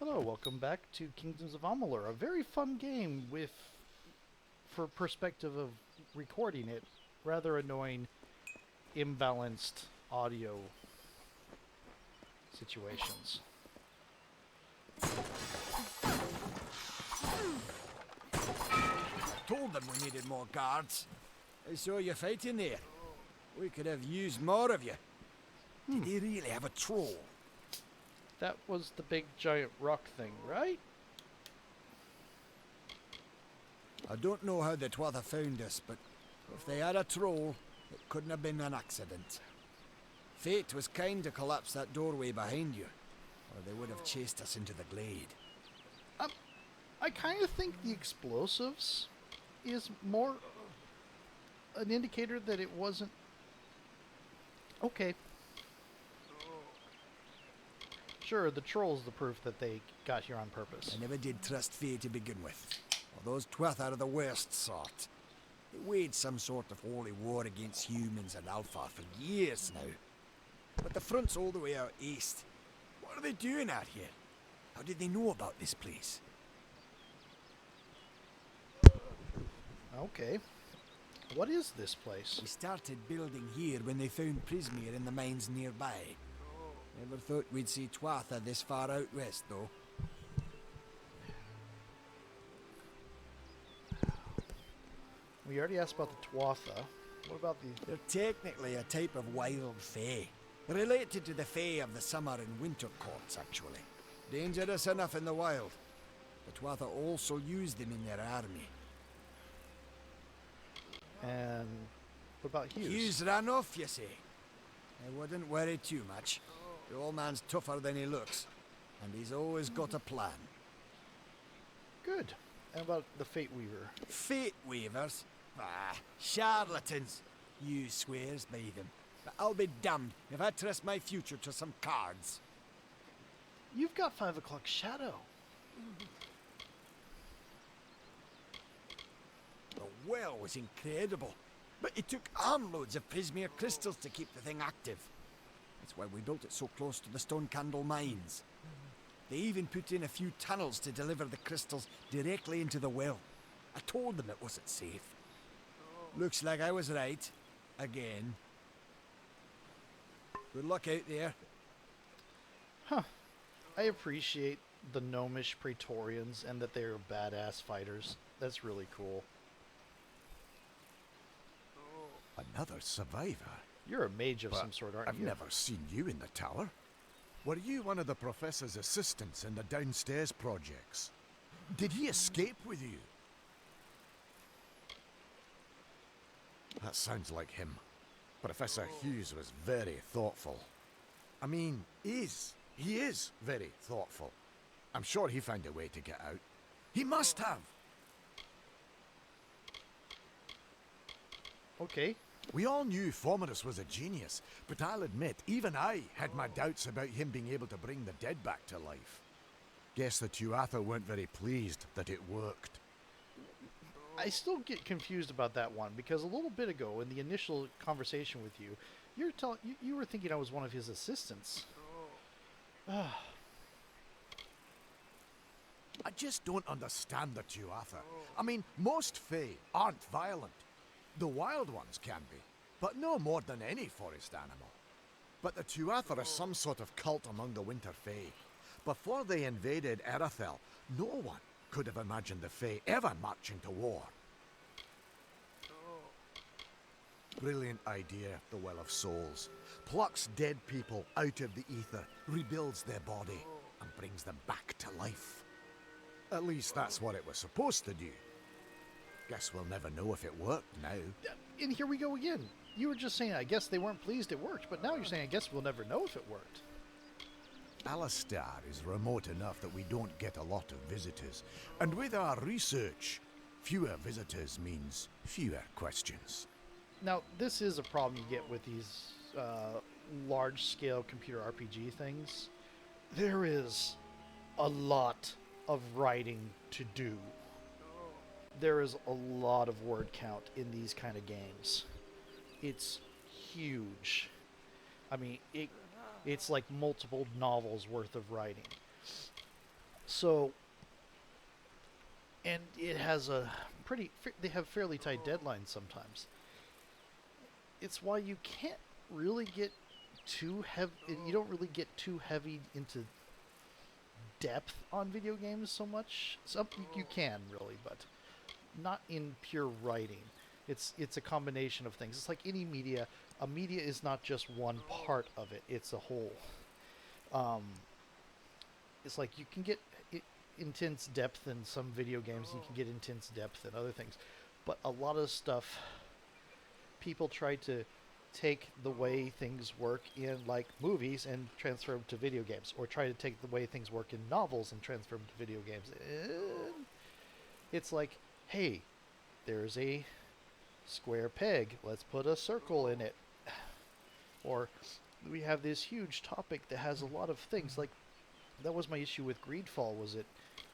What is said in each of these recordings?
Hello, welcome back to Kingdoms of Amalur, a very fun game with, for perspective of recording it, rather annoying, imbalanced audio situations. Told them we needed more guards. I saw you fighting there. We could have used more of you. Did he really have a troll? That was the big giant rock thing, right? I don't know how the Twatha found us, but if they had a troll, it couldn't have been an accident. Fate was kind to collapse that doorway behind you, or they would have chased us into the glade. I kind of think the explosives is more an indicator that it wasn't... Okay. Sure, the troll's the proof that they got here on purpose. I never did trust Fate to begin with. Well, those Twatha are the worst sort. They waged some sort of holy war against humans and Alpha for years now. But the front's all the way out east. What are they doing out here? How did they know about this place? Okay. What is this place? We started building here when they found Prismere in the mines nearby. Never thought we'd see Twatha this far out west, though. We already asked about the Twatha. What about the... They're technically a type of wild fae. Related to the fae of the summer and winter courts, actually. Dangerous enough in the wild. The Twatha also use them in their army. And what about Hughes? Hughes ran off, you say? I wouldn't worry too much. The old man's tougher than he looks, and he's always got a plan. Good. And about the Fate Weaver? Fate Weavers? Ah, charlatans. Hughes swears by them. But I'll be damned if I trust my future to some cards. You've got 5 o'clock shadow. The well was incredible, but it took armloads of Prismere crystals to keep the thing active. That's why we built it so close to the Stonecandle mines. They even put in a few tunnels to deliver the crystals directly into the well. I told them it wasn't safe. Looks like I was right. Again. Good luck out there. Huh. I appreciate the gnomish Praetorians and that they're badass fighters. That's really cool. Another survivor? You're a mage of But some sort, aren't I've you? never seen you in the tower. Were you one of the professor's assistants in the downstairs projects? Did he escape with you? That sounds like him. Professor Hughes was very thoughtful. I mean, he is very thoughtful. I'm sure he found a way to get out. He must have. Okay. We all knew Fomerus was a genius, but I'll admit, even I had my doubts about him being able to bring the dead back to life. Guess the Tuatha weren't very pleased that it worked. I still get confused about that one, because a little bit ago, in the initial conversation with you, you were thinking I was one of his assistants. I just don't understand the Tuatha. I mean, most Fae aren't violent. The wild ones can be, but no more than any forest animal. But the Tuatha are some sort of cult among the Winter Fae. Before they invaded Erethel, no one could have imagined the Fae ever marching to war. Brilliant idea, the Well of Souls. Plucks dead people out of the ether, rebuilds their body, and brings them back to life. At least that's what it was supposed to do. Guess we'll never know if it worked now. And here we go again. You were just saying, I guess they weren't pleased it worked, but now you're saying, I guess we'll never know if it worked. Alistar is remote enough that we don't get a lot of visitors. And with our research, fewer visitors means fewer questions. Now, this is a problem you get with these large-scale computer RPG things. There is a lot of writing to do. There is a lot of word count in these kind of games. It's huge. I mean, it's like multiple novels worth of writing. So, and it has a they have fairly tight deadlines sometimes. It's why you can't really get too heavy, you don't really get too heavy into depth on video games so much. Some you can really, but not in pure writing. It's a combination of things. It's like any media. A media is not just one part of it. It's a whole. It's like you can get intense depth in some video games. You can get intense depth in other things, but a lot of stuff, people try to take the way things work in like movies and transfer them to video games, or try to take the way things work in novels and transfer them to video games. And it's like, hey, there's a square peg, let's put a circle in it. Or we have this huge topic that has a lot of things. Like, that was my issue with Greedfall, was it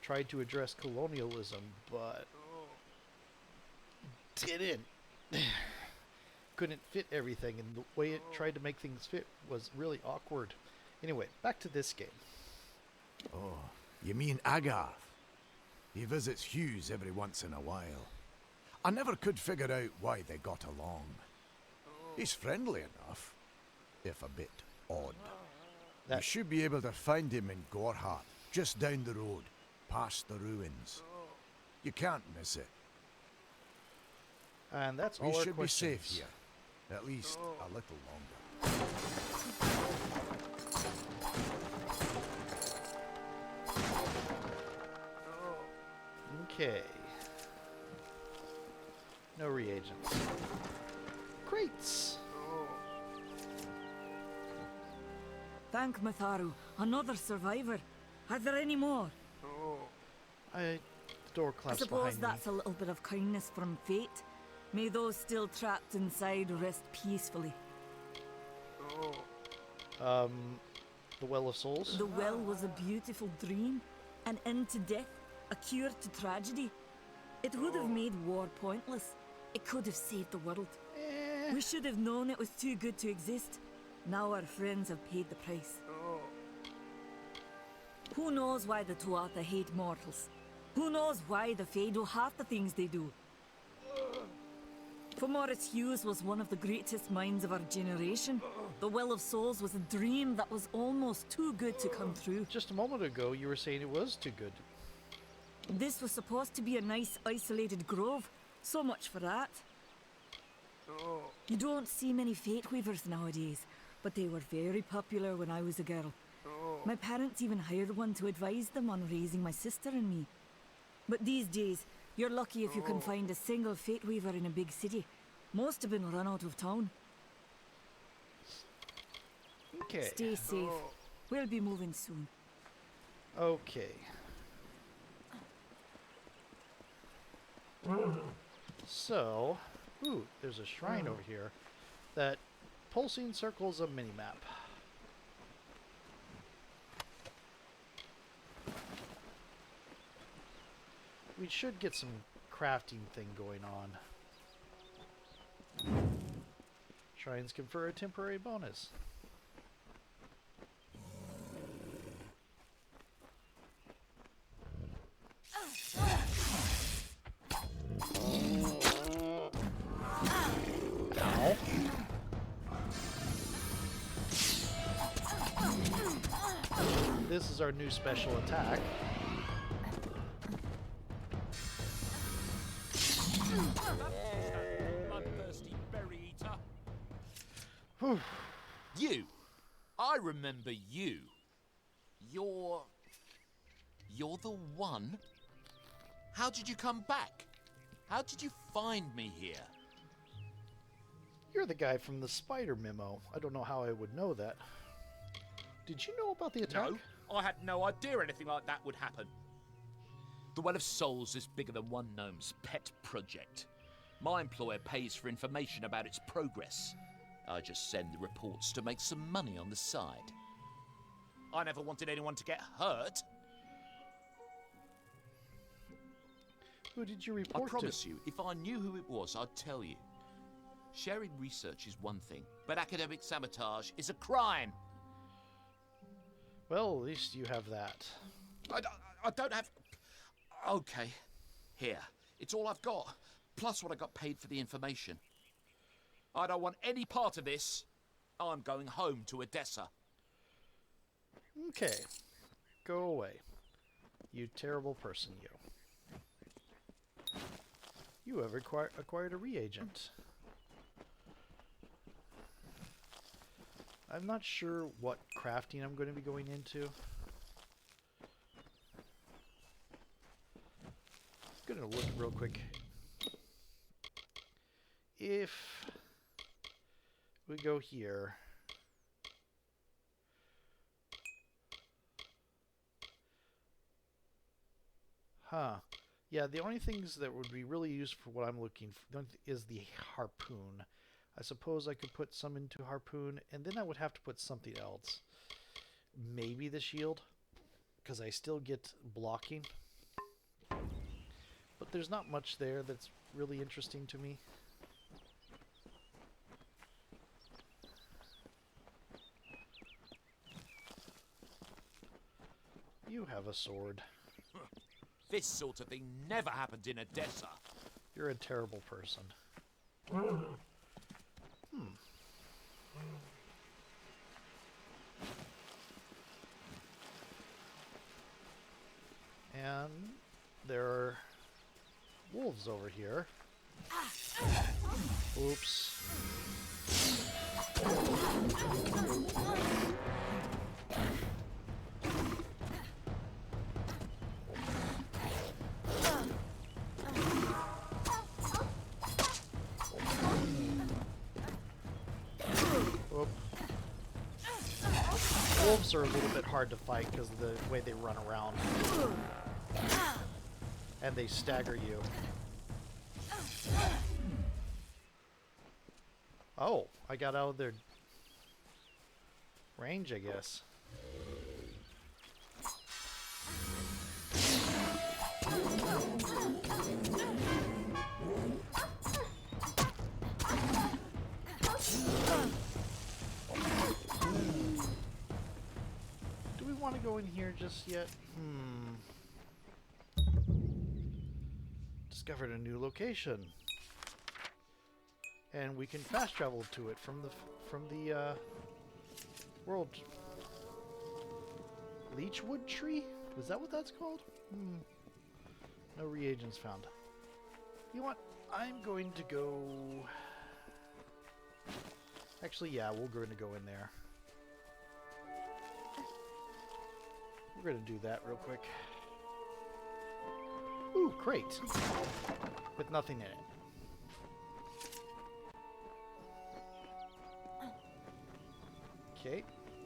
tried to address colonialism, but didn't. Couldn't fit everything, and the way it tried to make things fit was really awkward. Anyway, back to this game. Oh, you mean Agarth? He visits Hughes every once in a while. I never could figure out why they got along. He's friendly enough, if a bit odd. You should be able to find him in Gorhart, just down the road, past the ruins. You can't miss it. And that's all we our should questions. be safe here, at least a little longer. Okay. No reagents. Crates! Thank Matharu, another survivor. Are there any more? The door I clamps suppose behind that's a little bit of kindness from fate. May those still trapped inside rest peacefully. The Well of Souls? The well was a beautiful dream, an end to death, a cure to tragedy. It would have made war pointless. It could have saved the world. We should have known it was too good to exist. Now our friends have paid the price. Who knows why the Tuatha hate mortals? Who knows why the Fae do half the things they do? For Morris Hughes was one of the greatest minds of our generation. The Well of Souls was a dream that was almost too good to come true. Just a moment ago, you were saying it was too good. This was supposed to be a nice, isolated grove. So much for that. You don't see many Fate Weavers nowadays, but they were very popular when I was a girl. My parents even hired one to advise them on raising my sister and me. But these days, you're lucky if you can find a single Fate Weaver in a big city. Most have been run out of town. Okay. Stay safe. We'll be moving soon. Okay. So, ooh, there's a shrine over here. That pulsing circles a mini-map. We should get some crafting thing going on. Shrines confer a temporary bonus. Ow. This is our new special attack. Bloodthirsty berry eater. Whew. You. I remember you. You're the one? How did you come back? How did you find me here? You're the guy from the spider memo. I don't know how I would know that. Did you know about the attack? No, I had no idea anything like that would happen. The Well of Souls is bigger than one gnome's pet project. My employer pays for information about its progress. I just send the reports to make some money on the side. I never wanted anyone to get hurt. Who did you I report to? promise you, if I knew who it was, I'd tell you. Sharing research is one thing, but academic sabotage is a crime. Well, at least you have that. I don't have... Okay, here. It's all I've got, plus what I got paid for the information. I don't want any part of this. I'm going home to Odessa. Okay. Go away. You terrible person, you. You have acquired a reagent. I'm not sure what crafting I'm going to be going into. I'm going to look real quick. If we go here... Huh. Yeah, the only things that would be really used for what I'm looking for is the harpoon. I suppose I could put some into harpoon, and then I would have to put something else. Maybe the shield, because I still get blocking. But there's not much there that's really interesting to me. You have a sword. This sort of thing never happened in Odessa. You're a terrible person. And there are wolves over here. Oops. Wolves are a little bit hard to fight because of the way they run around. And they stagger you. Oh, I got out of their range, I guess. Do we want to go in here just yet? Discovered a new location. And we can fast travel to it from the world Leechwood tree? Is that what that's called? No reagents found. You know what? I'm going to go... Actually, yeah, we're going to go in there. We're going to do that real quick. Ooh, crate. With nothing in it. Okay.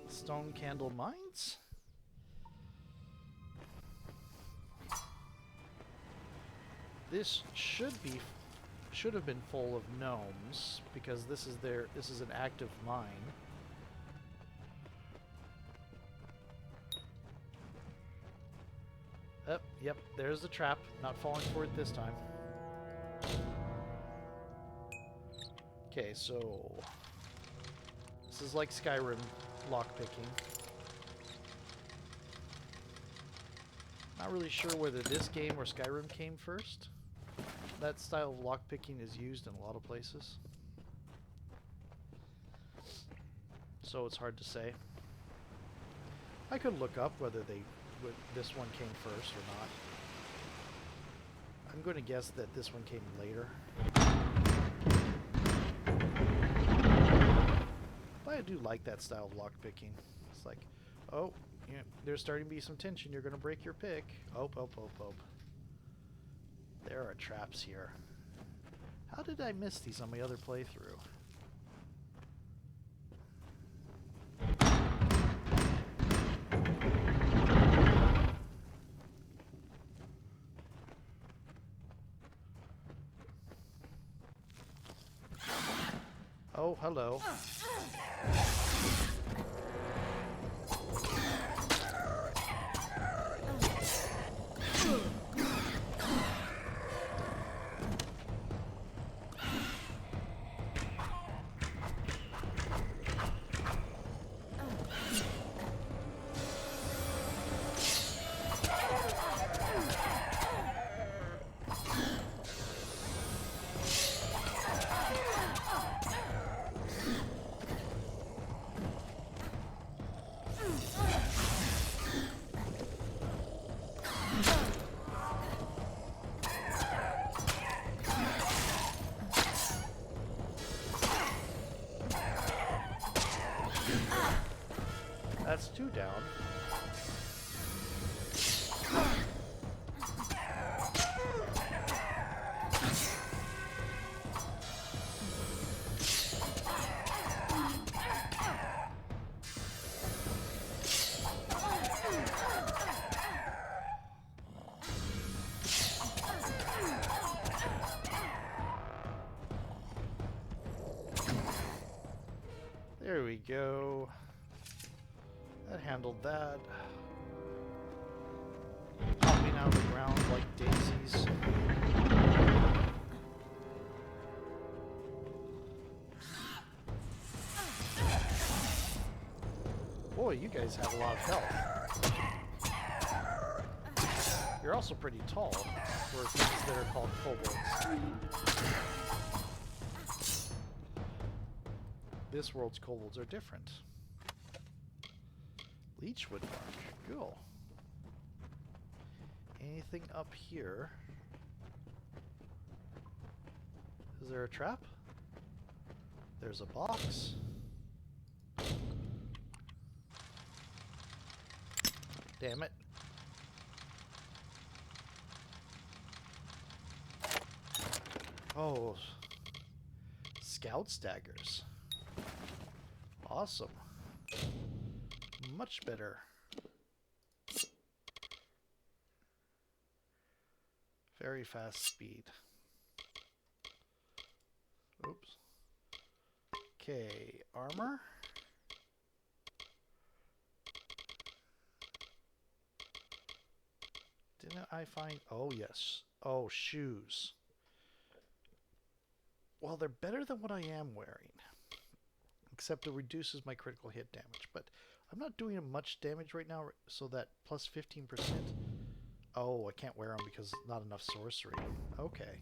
Stonecandle mines. This should have been full of gnomes because this is an active mine. Yep, there's the trap. Not falling for it this time. Okay, so this is like Skyrim lockpicking. Not really sure whether this game or Skyrim came first. That style of lockpicking is used in a lot of places. So it's hard to say. I could look up whether this one came first or not. I'm going to guess that this one came later. But I do like that style of lockpicking. It's like, oh, you know, there's starting to be some tension. You're going to break your pick. Oh. There are traps here. How did I miss these on my other playthrough? Oh, hello. down. There we go. That handled that. Popping out of the ground like daisies. Boy, you guys have a lot of health. You're also pretty tall for things that are called kobolds. This world's kobolds are different. Leechwood bark. Cool. Anything up here? Is there a trap? There's a box. Damn it. Oh. Scout's daggers. Awesome. Much better. Very fast speed. Oops. Okay, armor. Didn't I find... Oh, yes. Oh, shoes. Well, they're better than what I am wearing. Except it reduces my critical hit damage. But I'm not doing much damage right now, so that plus 15%. Oh, I can't wear them because not enough sorcery. Okay.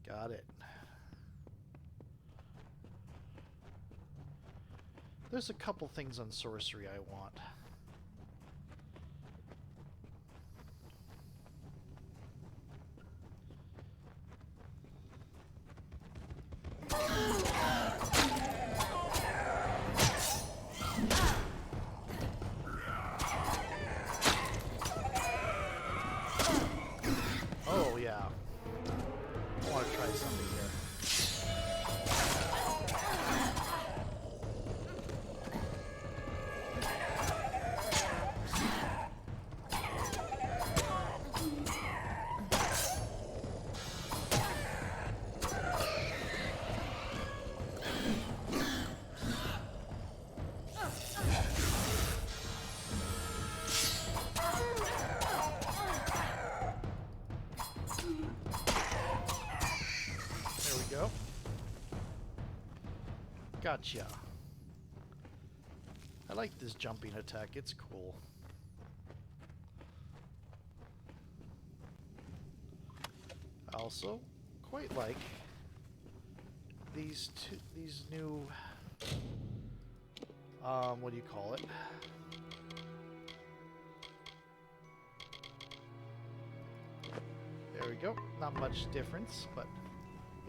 Got it. There's a couple things on sorcery I want. Oh, yeah. I want to try something here. Go. Gotcha. I like this jumping attack. It's cool. I also quite like these new what do you call it? There we go. Not much difference, but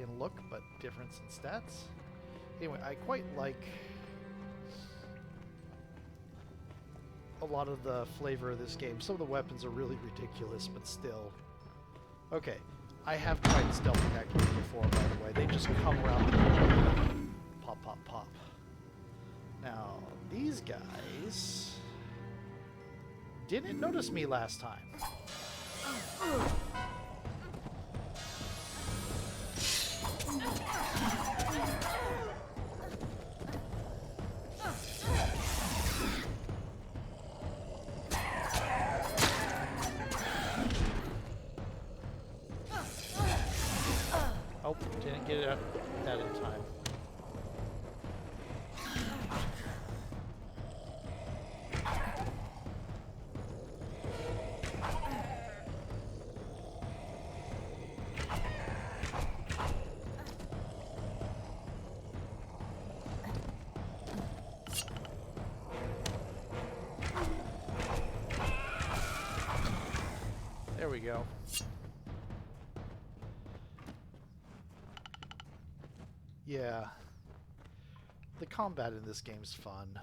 in look, but difference in stats. Anyway, I quite like a lot of the flavor of this game. Some of the weapons are really ridiculous, but still. Okay, I have tried stealthing that group before, by the way. They just come around the corner. Pop, pop, pop. Now, these guys didn't notice me last time. Oh, didn't get that in time. There we go. Yeah. The combat in this game's fun.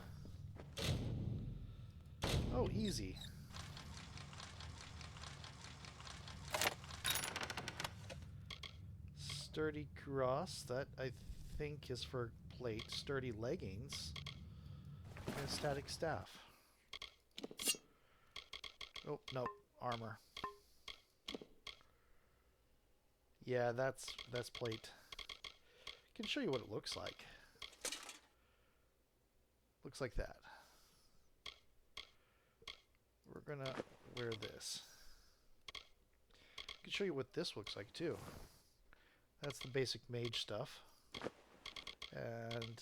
Oh, easy. Sturdy cross, that I think is for plate. Sturdy leggings. And static staff. Oh, no, armor. Yeah, that's plate. I can show you what it looks like. Looks like that. We're gonna wear this. I can show you what this looks like too. That's the basic mage stuff. And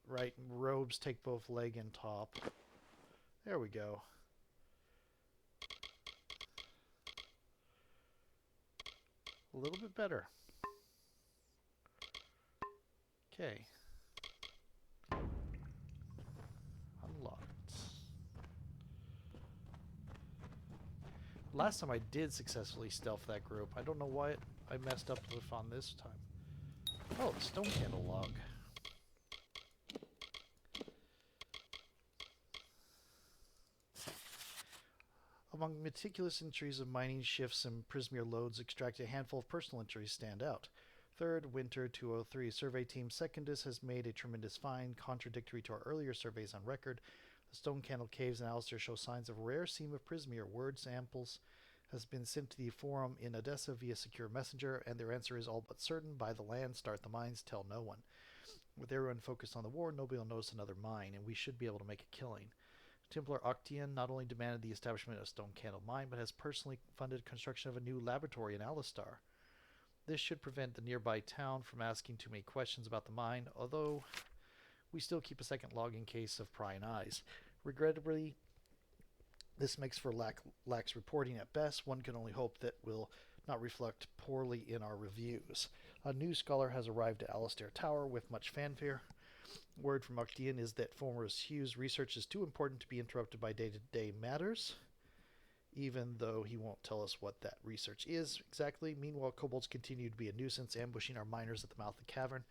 right, robes take both leg and top. There we go. A little bit better. Okay. Unlocked. Last time I did successfully stealth that group. I don't know what I messed up with on this time. Oh, the Stonecandle log. Among meticulous entries of mining shifts and Prismeer loads extracted, a handful of personal entries stand out. Third, Winter 203. Survey Team Secondus has made a tremendous find, contradictory to our earlier surveys on record. The Stonecandle caves in Alistair show signs of a rare seam of Prismeer. Word samples has been sent to the forum in Odessa via secure messenger, and their answer is all but certain. Buy the land, start the mines, tell no one. With everyone focused on the war, nobody will notice another mine, and we should be able to make a killing. Templar Octian not only demanded the establishment of Stonecandle Mine, but has personally funded construction of a new laboratory in Alistar. This should prevent the nearby town from asking too many questions about the mine, although we still keep a second log in case of prying eyes. Regrettably, this makes for lax reporting at best. One can only hope that will not reflect poorly in our reviews. A new scholar has arrived at Alistair Tower with much fanfare. Word from Octian is that Former's Hughes' research is too important to be interrupted by day-to-day matters, even though he won't tell us what that research is exactly. Meanwhile, kobolds continue to be a nuisance, ambushing our miners at the mouth of the cavern.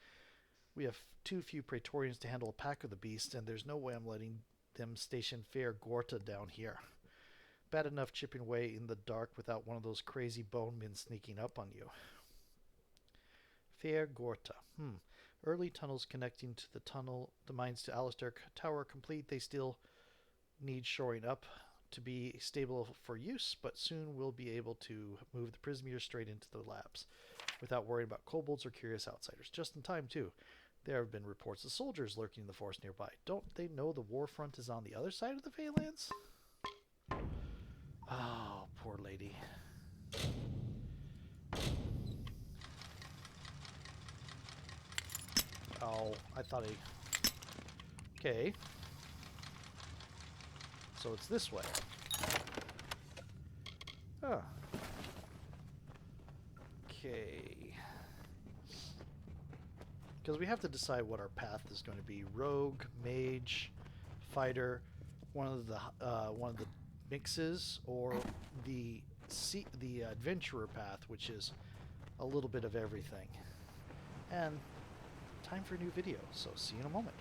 We have too few Praetorians to handle a pack of the beast, and there's no way I'm letting them station Fair Gorta down here. Bad enough chipping away in the dark without one of those crazy bone men sneaking up on you. Fair Gorta. Early tunnels connecting to the mines to Alistair Tower are complete. They still need shoring up to be stable for use, but soon we'll be able to move the Prismeer straight into the labs without worrying about kobolds or curious outsiders. Just in time, too. There have been reports of soldiers lurking in the forest nearby. Don't they know the war front is on the other side of the Phalanx? Oh, poor lady. Oh, I thought Okay. So it's this way. Ah. Okay. Because we have to decide what our path is going to be: rogue, mage, fighter, one of the mixes, or the adventurer path, which is a little bit of everything. And time for a new video, so see you in a moment.